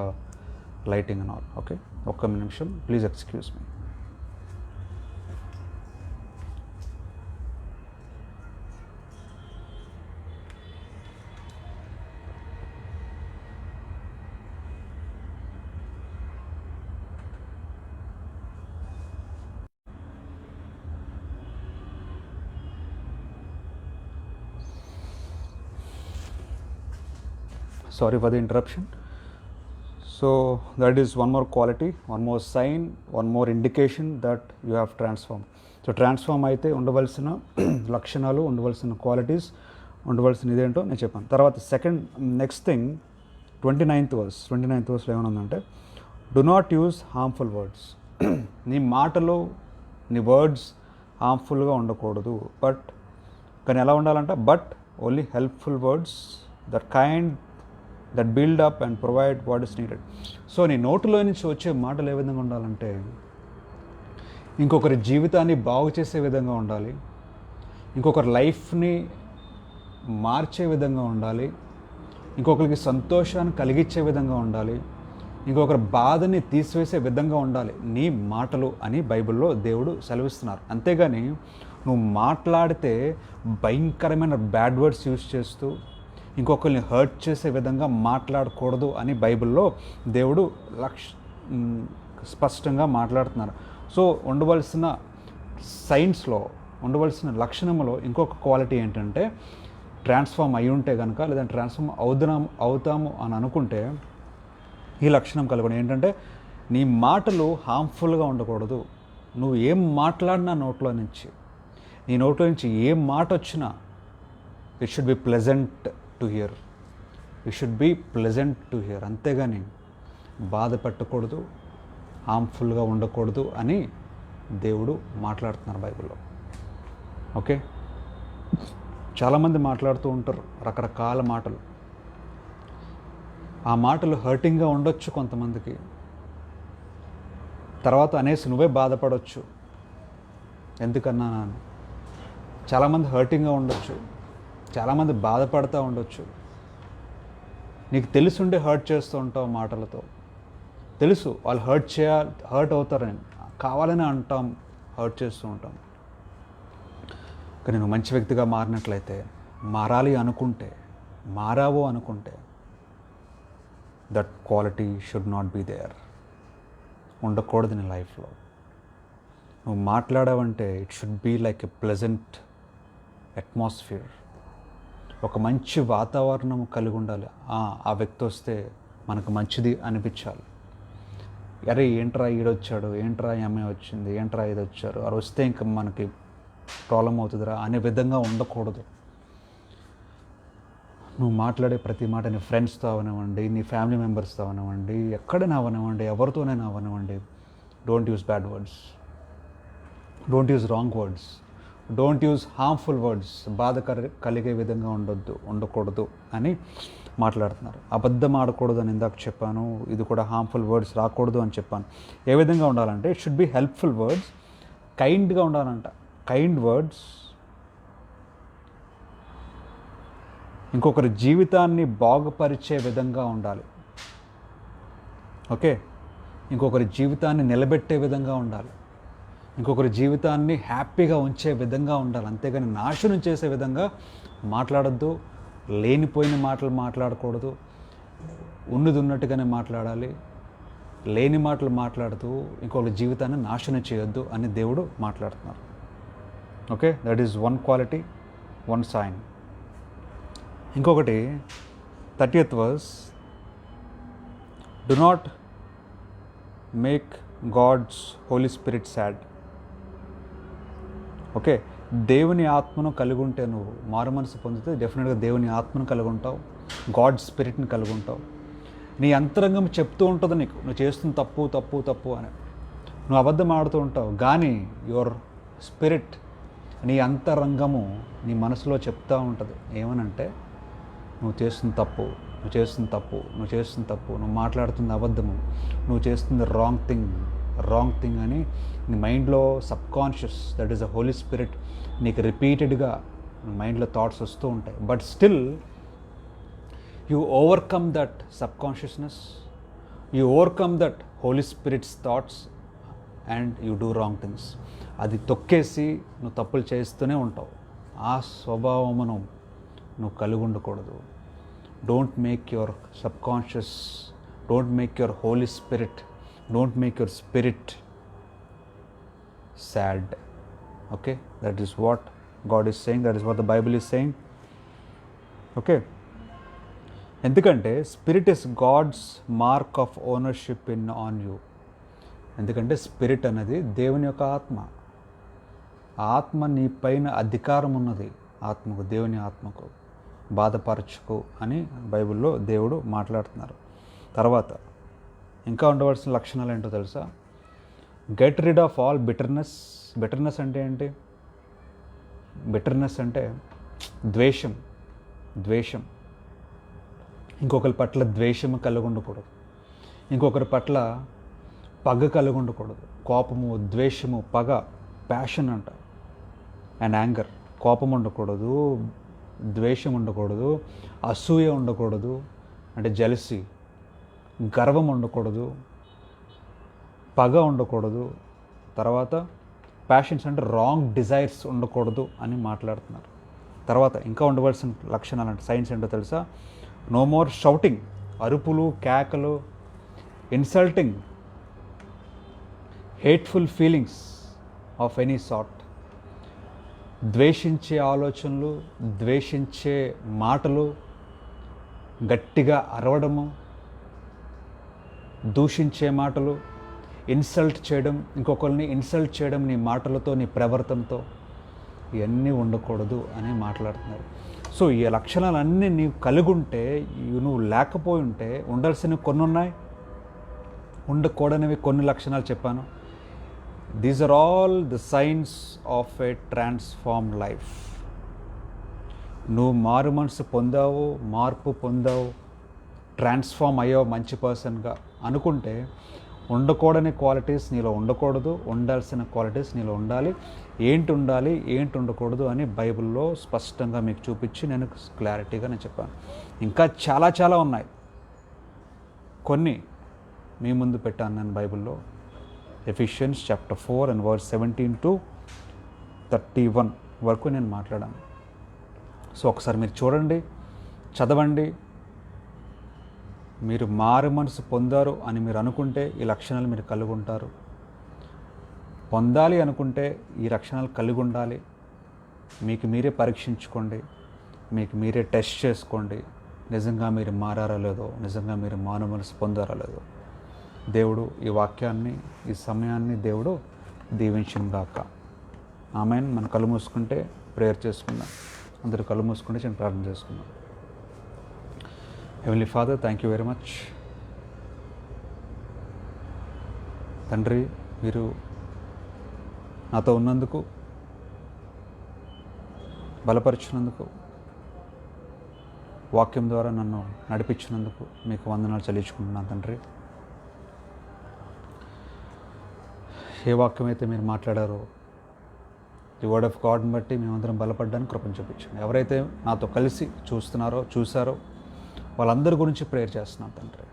lighting and all. Okay, ఒక్క నిమిషం, please excuse me. Sorry for the interruption. So that is one more quality, one more sign, one more indication that you have transformed. So transform అయితే ఉండవలసిన లక్షణాలు, ఉండవలసిన qualities, ఉండవలసిన ఇదేంటో నేను చెప్పాను. తర్వాత నెక్స్ట్ థింగ్ 29th వర్స్లో ఏమనుందంటే, do not use harmful words. నీ మాటలు, నీ వర్డ్స్ హార్మ్ఫుల్గా ఉండకూడదు. కానీ ఎలా ఉండాలంట? But only helpful words that build up and provide what is needed. So నీ నోటులో నుంచి వచ్చే మాటలు ఏ విధంగా ఉండాలంటే, ఇంకొకరి జీవితాన్ని బాగు చేసే విధంగా ఉండాలి, ఇంకొకరి లైఫ్ని మార్చే విధంగా ఉండాలి, ఇంకొకరికి సంతోషాన్ని కలిగించే విధంగా ఉండాలి, ఇంకొకరి బాధని తీసివేసే విధంగా ఉండాలి నీ మాటలు అని బైబిల్లో దేవుడు సెలవిస్తున్నారు. అంతేగాని నువ్వు మాట్లాడితే భయంకరమైన బ్యాడ్ వర్డ్స్ యూజ్ చేస్తూ ఇంకొకరిని హర్ట్ చేసే విధంగా మాట్లాడకూడదు అని బైబిల్లో దేవుడు స్పష్టంగా మాట్లాడుతున్నారు. సో ఉండవలసిన సైన్స్లో, ఉండవలసిన లక్షణంలో ఇంకొక క్వాలిటీ ఏంటంటే, ట్రాన్స్ఫార్మ్ అయి ఉంటే కనుక, లేదంటే ట్రాన్స్ఫార్మ్ అవుతాము అని అనుకుంటే ఈ లక్షణం కలగడం ఏంటంటే, నీ మాటలు హార్మ్ఫుల్గా ఉండకూడదు. నువ్వు ఏం మాట్లాడినా నోట్లో నుంచి, నీ నోట్లో నుంచి ఏ మాట వచ్చినా it should B pleasant to hear, it should B pleasant to hear. అంతేగాని బాధ పెట్టకూడదు, హార్మ్ఫుల్గా ఉండకూడదు అని దేవుడు మాట్లాడుతున్నారు బైబిల్లో. ఓకే, చాలామంది మాట్లాడుతూ ఉంటారు రకరకాల మాటలు. ఆ మాటలు హర్టింగ్గా ఉండొచ్చు కొంతమందికి, తర్వాత అనేసి నువ్వే బాధపడవచ్చు, ఎందుకన్నా అని. చాలామంది హర్టింగ్గా ఉండొచ్చు, చాలామంది బాధపడుతూ ఉండొచ్చు. నీకు తెలుసుండే హర్ట్ చేస్తూ ఉంటావు మాటలతో, తెలుసు వాళ్ళు హర్ట్ అవుతారని, కావాలని అంటాం, హర్ట్ చేస్తూ ఉంటాం. కానీ నువ్వు మంచి వ్యక్తిగా మారినట్లయితే, మారాలి అనుకుంటే, మారావు అనుకుంటే, that quality should not be there, ఉండకూడదు నీ లైఫ్లో. నువ్వు మాట్లాడావంటే it should be like a pleasant atmosphere, ఒక మంచి వాతావరణం కలిగి ఉండాలి. ఆ వ్యక్తి వస్తే మనకు మంచిది అనిపించాలి. అరే ఏంట్రా ఈడొచ్చాడు, ఏంట్రా ఈ అమ్మాయి వచ్చింది, ఏంట్రా ఇది వచ్చారు, అది వస్తే ఇంకా మనకి ప్రాబ్లం అవుతుందిరా అనే విధంగా ఉండకూడదు. నువ్వు మాట్లాడే ప్రతి మాట నీ ఫ్రెండ్స్తో అవనివ్వండి, నీ ఫ్యామిలీ మెంబర్స్తో అవనివ్వండి, ఎక్కడైనా అవనివ్వండి, ఎవరితోనైనా అవనివ్వండి, don't use bad words, don't use wrong words, don't use harmful words. బాధ కలిగే విధంగా ఉండకూడదు అని మాట్లాడుతున్నారు. అబద్ధం ఆడకూడదు అని ఇందాక చెప్పాను, ఇది కూడా హార్మ్ఫుల్ వర్డ్స్ రాకూడదు అని చెప్పాను. ఏ విధంగా ఉండాలంటే it should be helpful words, కైండ్గా ఉండాలంట. కైండ్ వర్డ్స్ ఇంకొకరి జీవితాన్ని బాగుపరిచే విధంగా ఉండాలి. ఓకే, ఇంకొకరి జీవితాన్ని నిలబెట్టే విధంగా ఉండాలి, ఇంకొకరి జీవితాన్ని హ్యాపీగా ఉంచే విధంగా ఉండాలి. అంతేగాని నాశనం చేసే విధంగా మాట్లాడద్దు, లేనిపోయిన మాటలు మాట్లాడకూడదు, ఉన్నది ఉన్నట్టుగానే మాట్లాడాలి. లేని మాటలు మాట్లాడుతూ ఇంకొకరి జీవితాన్ని నాశనం చేయొద్దు అని దేవుడు మాట్లాడుతున్నారు. Okay, that is one quality, one sine. ఇంకొకటి 30th verse, do not make God's Holy Spirit sad. Okay, దేవుని ఆత్మను కలిగి ఉంటే నువ్వు మారు మనసు పొందితే డెఫినెట్గా దేవుని ఆత్మను కలిగి ఉంటావు, గాడ్ స్పిరిట్ని కలిగి ఉంటావు. నీ అంతరంగం చెప్తూ ఉంటుంది నీకు నువ్వు చేస్తున్న తప్పు తప్పు తప్పు అని. నువ్వు అబద్ధం ఆడుతూ ఉంటావు, కానీ యువర్ స్పిరిట్, నీ అంతరంగము నీ మనసులో చెప్తూ ఉంటుంది. ఏమనంటే నువ్వు చేస్తున్న తప్పు, నువ్వు చేస్తున్న తప్పు, నువ్వు చేస్తున్న తప్పు, నువ్వు మాట్లాడుతున్న అబద్ధము, నువ్వు చేస్తుంది రాంగ్ థింగ్ అని నీ మైండ్లో subconscious, that is the holy spirit, నీకు రిపీటెడ్గా మైండ్లో థాట్స్ వస్తూ ఉంటాయి. But still you overcome that subconsciousness, you overcome that holy spirits thoughts and you do wrong things. అది తొక్కేసి నువ్వు తప్పులు చేస్తూనే ఉంటావు. ఆ స్వభావమును నువ్వు కలిగి ఉండకూడదు. Don't make your subconscious, don't make your holy spirit, don't make your spirit sad. Okay, that is what God is saying, that is what the Bible is saying. Okay, ఎందుకంటే spirit is God's mark of ownership on you. ఎందుకంటే spirit అనేది దేవుని యొక్క ఆత్మ. ఆత్మ నీ పైన అధికారం ఉన్నది. ఆత్మకు, దేవుని ఆత్మకు బాధపరచుకు అని బైబిల్లో దేవుడు మాట్లాడుతున్నారు. తర్వాత ఇంకా ఉండవలసిన లక్షణాలు ఏంటో తెలుసా? Get rid of all bitterness. Bitterness అంటే ఏంటి? బిటర్నెస్ అంటే ద్వేషం. ఇంకొకరి పట్ల ద్వేషము కలిగి ఉండకూడదు, ఇంకొకరి పట్ల పగ కలిగి ఉండకూడదు. కోపము, ద్వేషము, పగ, ప్యాషన్ అంట, అండ్ యాంగర్. కోపం ఉండకూడదు, ద్వేషం ఉండకూడదు, అసూయ ఉండకూడదు అంటే జెలసీ, గర్వం ఉండకూడదు, పగ ఉండకూడదు. తర్వాత ప్యాషన్స్ అంటే రాంగ్ డిజైర్స్ ఉండకూడదు అని మాట్లాడుతున్నారు. తర్వాత ఇంకా ఉండవలసిన లక్షణాలు అంటే సైన్స్ ఏంటో తెలుసా? నో మోర్ షౌటింగ్, అరుపులు, కేకలు, insulting, hateful feelings of any sort. ద్వేషించే ఆలోచనలు, ద్వేషించే మాటలు, గట్టిగా అరవడము, దూషించే మాటలు, ఇన్సల్ట్ చేయడం, ఇంకొకరిని ఇన్సల్ట్ చేయడం నీ మాటలతో, నీ ప్రవర్తనతో, ఇవన్నీ ఉండకూడదు అని మాట్లాడుతున్నారు. సో ఈ లక్షణాలన్నీ నీవు కలిగి ఉంటే, నువ్వు లేకపోయి ఉంటే ఉండాల్సినవి కొన్ని ఉన్నాయి, ఉండకూడనివి కొన్ని లక్షణాలు చెప్పాను. These are all the signs of a transform life. నువ్వు మారు మనసు పొందావు, మార్పు పొందావు, ట్రాన్స్ఫార్మ్ అయ్యావు మంచి పర్సన్గా అనుకుంటే ఉండకూడని క్వాలిటీస్ నీలో ఉండకూడదు, ఉండాల్సిన క్వాలిటీస్ నీలో ఉండాలి. ఏంటి ఉండాలి, ఏంటి ఉండకూడదు అని బైబిల్లో స్పష్టంగా మీకు చూపించి నేను క్లారిటీగా చెప్పాను. ఇంకా చాలా ఉన్నాయి, కొన్ని మీ ముందు పెట్టాను నేను బైబిల్లో. Ephesians chapter 4 and verse 17 to 31 వరకు నేను మాట్లాడాను. సో ఒకసారి మీరు చూడండి, చదవండి. మీరు మారు మనసు పొందారు అని మీరు అనుకుంటే ఈ లక్షణాలు మీరు కలిగి ఉంటారు. పొందాలి అనుకుంటే ఈ లక్షణాలు కలిగి ఉండాలి. మీకు మీరే పరీక్షించుకోండి, మీకు మీరే టెస్ట్ చేసుకోండి, నిజంగా మీరు మారారో లేదో, నిజంగా మీరు మారు మనసు పొందారో లేదో. దేవుడు ఈ వాక్యాన్ని, ఈ సమయాన్ని దేవుడు దీవించుగాక. ఆమేన్. మన కళ్ళు మూసుకుంటే ప్రేయర్ చేసుకుందాం. అందరూ కళ్ళు మూసుకుంటే చిన్న ప్రార్థన చేసుకుందాం. Heavenly father, thank you very much. తండ్రి, మీరు నాతో ఉన్నందుకు, బలపరిచినందుకు, వాక్యం ద్వారా నన్ను నడిపించినందుకు మీకు వందనాలు చెల్లించుకుంటున్నాను తండ్రి. ఏ వాక్యం అయితే మీరు మాట్లాడారో ది వర్డ్ ఆఫ్ గాడ్ని బట్టి మేమందరం బలపడ్డానికి కృపను చూపించండి. ఎవరైతే నాతో కలిసి చూసారో వాళ్ళందరి గురించి ప్రేయర్ చేస్తున్నాను తండ్రి.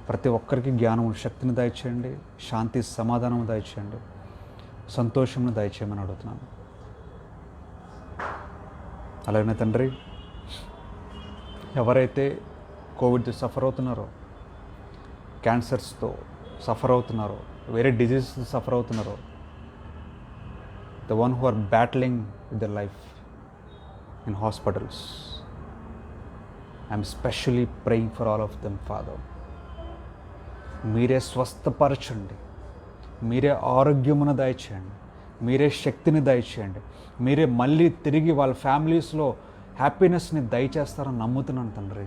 ప్రతి ఒక్కరికి జ్ఞానం, శక్తిని దయచేయండి, శాంతి, సమాధానం దయచేయండి, సంతోషంను దయచేయమని అడుగుతున్నాను. అలాగనే తండ్రి, ఎవరైతే కోవిడ్తో సఫర్ అవుతున్నారో, క్యాన్సర్స్తో సఫర్ అవుతున్నారో, వేరే డిజీజెస్ సఫర్ అవుతున్నారో, the one who are battling with their life in hospitals, I'm especially praying for all of them father. మీరే స్వస్థపరచండి, మీరే ఆరోగ్యమును దయచేయండి, మీరే శక్తిని దయచేయండి, మీరే మళ్ళీ తిరిగి వాళ్ళ ఫ్యామిలీస్లో హ్యాపీనెస్ని దయచేస్తారని నమ్ముతున్నాను తండ్రి.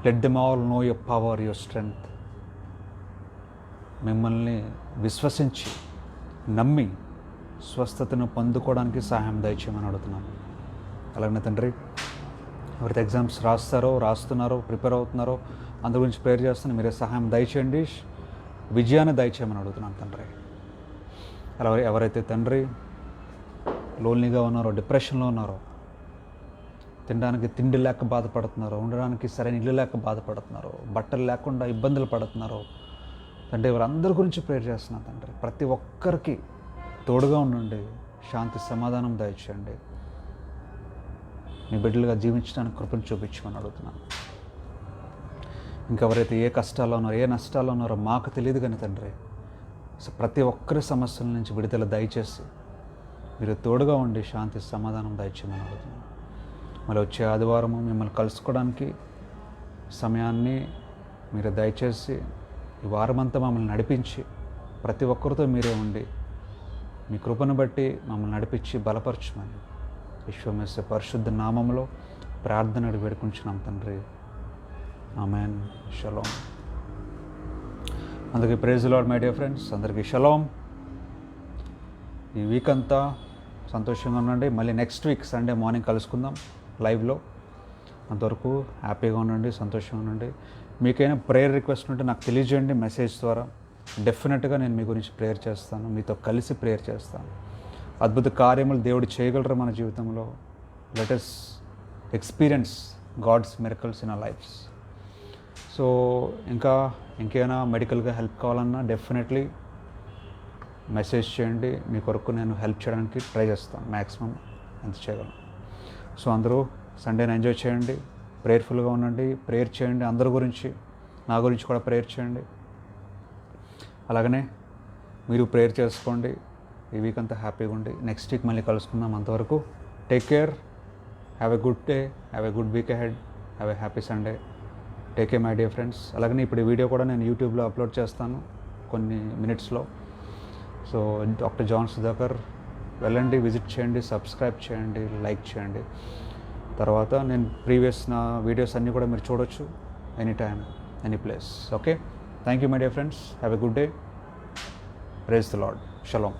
Let them all know your power, your strength. మిమ్మల్ని విశ్వసించి నమ్మి స్వస్థతను పొందుకోవడానికి సహాయం దయచేయమని అడుగుతున్నాను. అలాగే తండ్రి, ఎవరైతే ఎగ్జామ్స్ రాస్తున్నారో ప్రిపేర్ అవుతున్నారో అందు గురించి ప్రేయర్ చేస్తాను. మీరే సహాయం దయచేయండి, విజయాన్ని దయచేయమని అడుగుతున్నాను తండ్రి. అలా ఎవరైతే తండ్రి లోన్లీగా ఉన్నారో, డిప్రెషన్లో ఉన్నారో, తినడానికి తిండి లేక బాధపడుతున్నారో, ఉండడానికి సరైన ఇల్లు లేక బాధపడుతున్నారో, బట్టలు లేకుండా ఇబ్బందులు పడుతున్నారో తండ్రి, వాళ్ళందరి గురించి ప్రేయర్ చేస్తున్నాను తండ్రి. ప్రతి ఒక్కరికి తోడుగా ఉండండి, శాంతి సమాధానం దయచేయండి, మీ బిడ్డలుగా జీవించడానికి కృపను చూపించమని అడుగుతున్నాను. ఇంకెవరైతే ఏ కష్టాల్లో ఉన్నారో, ఏ నష్టాల్లో ఉన్నారో మాకు తెలియదు కానీ తండ్రి, ప్రతి ఒక్కరి సమస్యల నుంచి విడుదల దయచేసి మీరు తోడుగా ఉండి శాంతి సమాధానం దయచేయమని అడుగుతున్నాను. మళ్ళీ వచ్చే ఆదివారము మిమ్మల్ని కలుసుకోవడానికి సమయాన్ని మీరు దయచేసి ఈ వారమంతా మమ్మల్ని నడిపించి ప్రతి ఒక్కరితో మీరే ఉండి మీ కృపను బట్టి మమ్మల్ని నడిపించి బలపరచమని యేసు పరిశుద్ధ నామంలో ప్రార్థన వేడుకుంటున్నాం తండ్రి. ఆమెన్. షలోమ్. అందరికీ praise the Lord my dear friends, అందరికీ షలోమ్. ఈ వీక్ అంతా సంతోషంగా ఉండండి. మళ్ళీ నెక్స్ట్ వీక్ సండే మార్నింగ్ కలుసుకుందాం లైవ్లో. అంతవరకు హ్యాపీగా ఉండండి, సంతోషంగా ఉండండి. మీకైనా ప్రేయర్ రిక్వెస్ట్ ఉంటే నాకు తెలియజేయండి మెసేజ్ ద్వారా. డెఫినెట్గా నేను మీ గురించి ప్రేయర్ చేస్తాను, మీతో కలిసి ప్రేయర్ చేస్తాను. అద్భుత కార్యములు దేవుడు చేయగలరు మన జీవితంలో. Let us experience God's miracles in our lifes. So ఇంకేమైనా మెడికల్గా హెల్ప్ కావాలన్నా డెఫినెట్లీ మెసేజ్ చేయండి. మీ కొరకు నేను హెల్ప్ చేయడానికి ట్రై చేస్తాను, మ్యాక్సిమం ఎంత చేయగలను. సో అందరూ సండేని ఎంజాయ్ చేయండి, ప్రేయర్ఫుల్గా ఉండండి, ప్రేయర్ చేయండి. అందరి గురించి, నా గురించి కూడా ప్రేయర్ చేయండి. అలాగనే మీరు ప్రేయర్ చేసుకోండి. ఈ వీక్ అంతా హ్యాపీగా ఉండి నెక్స్ట్ వీక్ మళ్ళీ కలుసుకుందాం. అంతవరకు take care, have a good day, have a good week ahead, have a happy Sunday. Take care my dear friends. అలాగనే ఇప్పుడు ఈ వీడియో కూడా నేను యూట్యూబ్లో అప్లోడ్ చేస్తాను కొన్ని మినిట్స్లో. సో డాక్టర్ జాన్ సుధాకర్ వెళ్ళండి, విజిట్ చేయండి, సబ్స్క్రైబ్ చేయండి, లైక్ చేయండి. తర్వాత నేను ప్రీవియస్ నా వీడియోస్ అన్నీ కూడా మీరు చూడొచ్చు any time, any place. Okay, thank you my dear friends. Have a good day. Praise the Lord. Shalom.